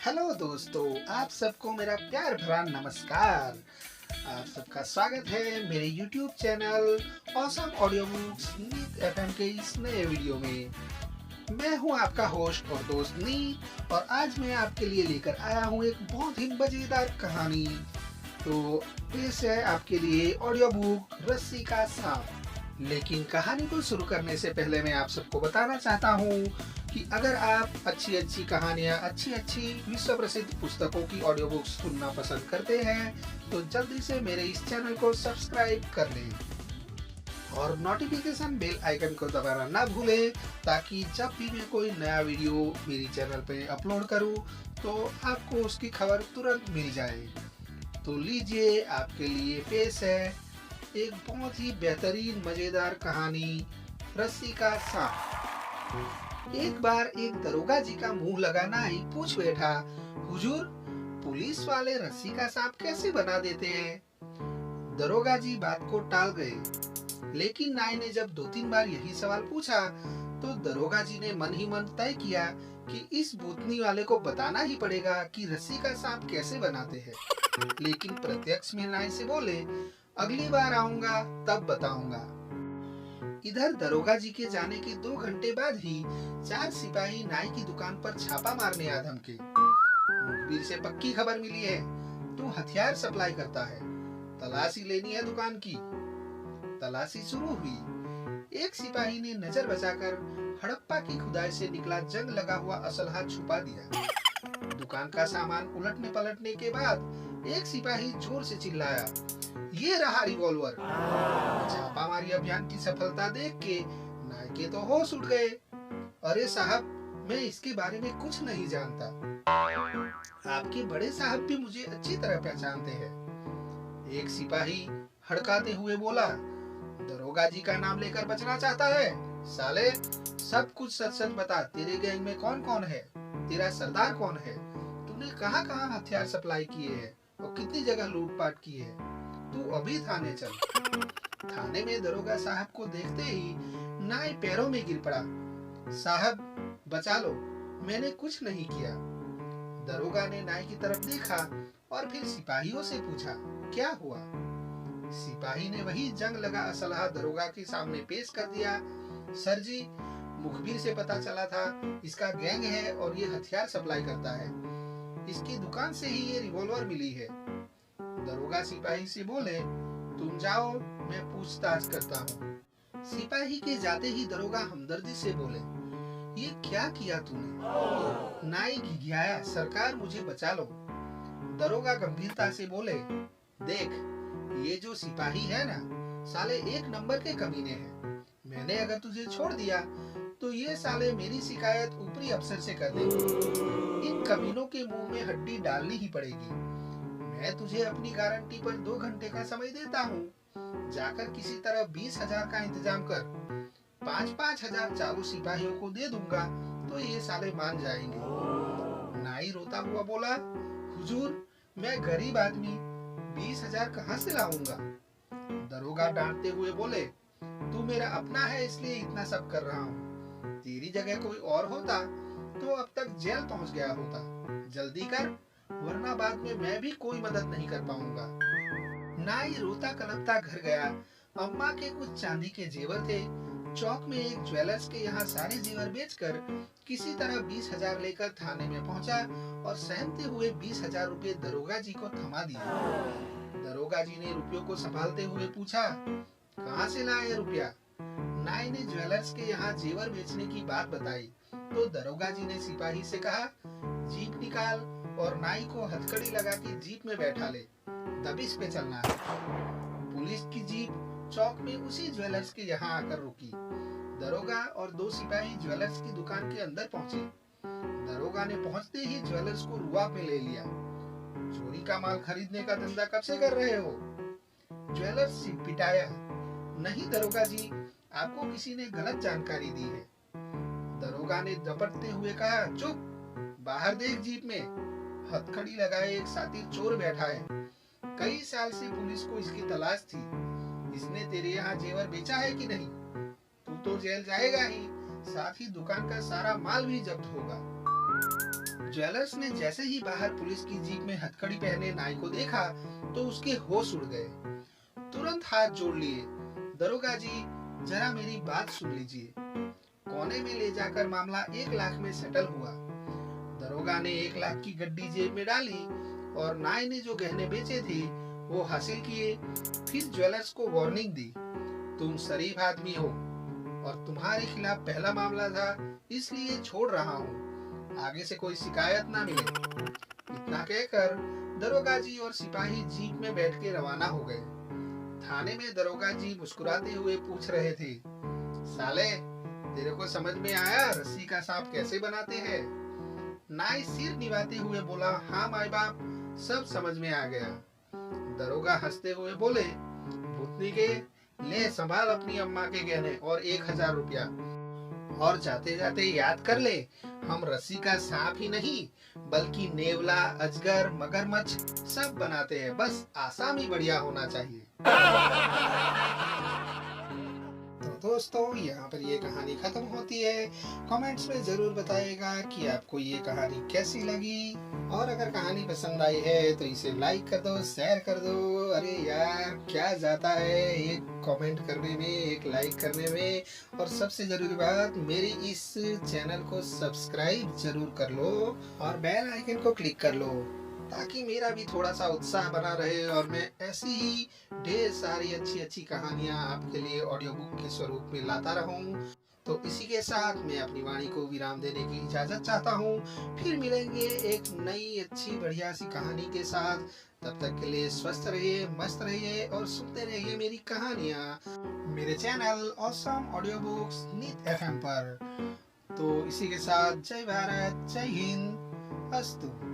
Hello दोस्तों, आप सबको मेरा प्यार भरा नमस्कार। आप सबका स्वागत है मेरे YouTube channel awesome audio books नीत FM के इस नए वीडियो में। मैं हूं आपका होस्ट और दोस्त नीत और आज मैं आपके लिए लेकर आया हूं एक बहुत ही मजेदार कहानी। तो पेश है आपके लिए ऑडियो बुक रस्सी का सांप। लेकिन कहानी को शुरू करने से पहले मैं आप सबको बताना चाहता हूँ कि अगर आप अच्छी कहानियाँ, अच्छी विश्व प्रसिद्ध पुस्तकों की ऑडियो बुक्स सुनना पसंद करते हैं तो जल्दी से मेरे इस चैनल को सब्सक्राइब कर लें और नोटिफिकेशन बेल आइकन को दबाना ना भूलें, ताकि जब भी मैं कोई नया वीडियो मेरी चैनल पे अपलोड करूं तो आपको उसकी खबर तुरंत मिल जाए। तो लीजिए, आपके लिए पेश है एक बहुत ही बेहतरीन मजेदार कहानी, रस्सी का सांप। एक बार एक दरोगा जी का मुंह लगा नाई पूछ बैठा, हुजूर, पुलिस वाले रस्सी का सांप कैसे बना देते हैं? दरोगा जी बात को टाल गए, लेकिन नाई ने जब 2-3 बार यही सवाल पूछा तो दरोगा जी ने मन ही मन तय किया कि इस भूतनी वाले को बताना ही पड़ेगा कि रस्सी का सांप कैसे बनाते हैं। लेकिन प्रत्यक्ष में नाई से बोले, अगली बार आऊंगा तब बताऊंगा। इधर दरोगा जी के जाने के 2 घंटे बाद ही 4 सिपाही नाई की दुकान पर छापा मारने आ धमके। मुखबिर से पक्की खबर मिली है, तू हथियार सप्लाई करता है, तलाशी लेनी है दुकान की। तलाशी शुरू हुई। एक सिपाही ने नजर बचाकर हड़प्पा की खुदाई से निकला जंग लगा हुआ असलहा छुपा दिया। दुकान का सामान उलटने पलटने के बाद एक सिपाही जोर से चिल्लाया, ये रहा रिवॉल्वर। छापामारी अभियान की सफलता देख के नाई के तो होश उड़ गए। अरे साहब, मैं इसके बारे में कुछ नहीं जानता। आपके बड़े साहब भी मुझे अच्छी तरह पहचानते हैं। एक सिपाही हड़काते हुए बोला, दरोगा जी का नाम लेकर बचना चाहता है? साले, सब कुछ सच सच बता, तेरे गैंग में कौन कौन है? तेरा सरदार कौन है? तूने कहाँ कहाँ हथियार सप्लाई किए हैं और कितनी जगह लूटपाट की है? तू अभी थाने चल। थाने में दरोगा साहब को देखते ही नाई पैरों में गिर पड़ा। साहब, बचा लो, मैंने कुछ नहीं किया। दरोगा ने नाई की तरफ देखा और फिर सिपाहियों से पूछा, क्या हुआ? सिपाही ने वही जंग लगा असलहा दरोगा के सामने पेश कर दिया। सर जी, मुखबिर से पता चला था इसका गैंग है और ये हथियार सप्लाई करता है। इसकी दुकान से ही ये रिवॉल्वर मिली है। दरोगा सिपाही से बोले, तुम जाओ, मैं पूछताछ करता हूँ। सिपाही के जाते ही दरोगा हमदर्दी से बोले, ये क्या किया तूने? नाई घिघियाया, सरकार मुझे बचा लो। दरोगा गंभीरता से बोले, देख, ये जो सिपाही है ना, साले एक नंबर के कमीने हैं। मैंने अगर तुझे छोड़ दिया तो ये साले मेरी शिकायत ऊपरी अफसर से कर देंगे। इन कमीनों के मुंह में हड्डी डालनी ही पड़ेगी। मैं तुझे अपनी गारंटी पर 2 घंटे का समय देता हूँ। जाकर किसी तरह 20,000 का इंतजाम कर। 5-5 हजार चारों सिपाहियों को दे दूंगा तो ये साले मान जाएंगे। नाई रोता हुआ बोला, हुजूर, मैं गरीब आदमी 20,000 कहाँ से लाऊंगा? दरोगा डांटते हुए बोले, तू मेरा अपना है इसलिए इतना सब कर रहा हूँ। तेरी जगह कोई और होता तो अब तक जेल पहुंच गया होता। जल्दी कर, वरना बाद में मैं भी कोई मदद नहीं कर पाऊंगा। नाई रोता कलपता घर गया। अम्मा के कुछ चांदी के जेवर थे। चौक में एक ज्वेलर्स के यहाँ सारे जेवर बेचकर किसी तरह 20,000 लेकर थाने में पहुंचा और सहमते हुए 20,000 रुपये दरोगा जी को थमा दिया। दरोगा जी ने रुपयों को संभालते हुए पूछा, कहाँ से लाए रुपया? नाई ने ज्वेलर्स के यहाँ जेवर बेचने की बात बताई तो दरोगा जी ने सिपाही से कहा, जीप निकाल और नाई को हथकड़ी लगा के जीप में बैठा ले, दबिश पे चलना है। पुलिस की जीप चौक में उसी ज्वेलर्स के यहाँ आकर रुकी। दरोगा और 2 सिपाही ज्वेलर्स की दुकान के अंदर पहुंचे। दरोगा ने पहुंचते ही ज्वेलर्स को रुआ पे ले लिया। चोरी का माल खरीदने का धंधा कब से कर रहे हो? ज्वेलर्स पिटाया, नहीं दरोगा जी, आपको किसी ने गलत जानकारी दी है। दरोगा ने झपटते हुए कहा, चुप, बाहर देख, जीप में हथकड़ी लगाए एक साथी चोर बैठा है। कई साल से पुलिस को इसकी तलाश थी। इसने तेरे यहाँ जेवर बेचा है कि नहीं? तू तो जेल जाएगा ही, साथ ही दुकान का सारा माल भी जब्त होगा। ज्वेलर्स ने जैसे ही बाहर पुलिस की जीप में हथकड़ी पहने नाई को देखा तो उसके होश उड़ गए। तुरंत हाथ जोड़ लिए। दरोगा जी, जरा मेरी बात सुन लीजिए। कोने में ले जाकर मामला 1 लाख में सेटल हुआ। दरोगा ने 1 लाख की गड्डी जेब में डाली और नाई ने जो गहने बेचे थे वो हासिल किए। फिर ज्वेलर्स को वार्निंग दी, तुम शरीफ आदमी हो और तुम्हारे खिलाफ पहला मामला था, इसलिए छोड़ रहा हूँ, आगे से कोई शिकायत ना मिले। इतना कहकर दरोगा जी और सिपाही जीप में बैठ के रवाना हो गए। थाने में दरोगा जी मुस्कुराते हुए पूछ रहे थे, साले, तेरे को समझ में आया रस्सी का सांप कैसे बनाते हैं? नाई सिर निभाते हुए बोला, हाँ माई बाप, सब समझ में आ गया। दरोगा हंसते हुए बोले, भूतनी के, ले संभाल अपनी अम्मा के गहने और 1000 रुपया, और जाते जाते याद कर ले, हम रस्सी का सांप ही नहीं बल्कि नेवला, अजगर, मगरमच्छ सब बनाते हैं, बस आसामी बढ़िया होना चाहिए। तो दोस्तों, यहाँ पर ये कहानी खत्म होती है। कमेंट्स में जरूर बताइएगा कि आपको ये कहानी कैसी लगी, और अगर कहानी पसंद आई है तो इसे लाइक कर दो, शेयर कर दो। अरे यार, क्या जाता है एक कमेंट करने में, एक लाइक करने में। और सबसे जरूरी बात, मेरी इस चैनल को सब्सक्राइब जरूर कर लो और बेल आइकन को क्लिक कर लो, ताकि मेरा भी थोड़ा सा उत्साह बना रहे और मैं ऐसी ही ढेर सारी अच्छी अच्छी कहानियाँ आपके लिए ऑडियो बुक के स्वरूप में लाता रहूं। तो इसी के साथ मैं अपनी वाणी को विराम देने की इजाजत चाहता हूँ। फिर मिलेंगे एक नई अच्छी बढ़िया सी कहानी के साथ। तब तक के लिए स्वस्थ रहिए, मस्त रहिए और सुनते रहिए मेरी कहानियाँ मेरे चैनल ऑसम ऑडियो बुक्स नीत FM पर। तो इसी के साथ जय भारत, जय हिंद, अस्तु।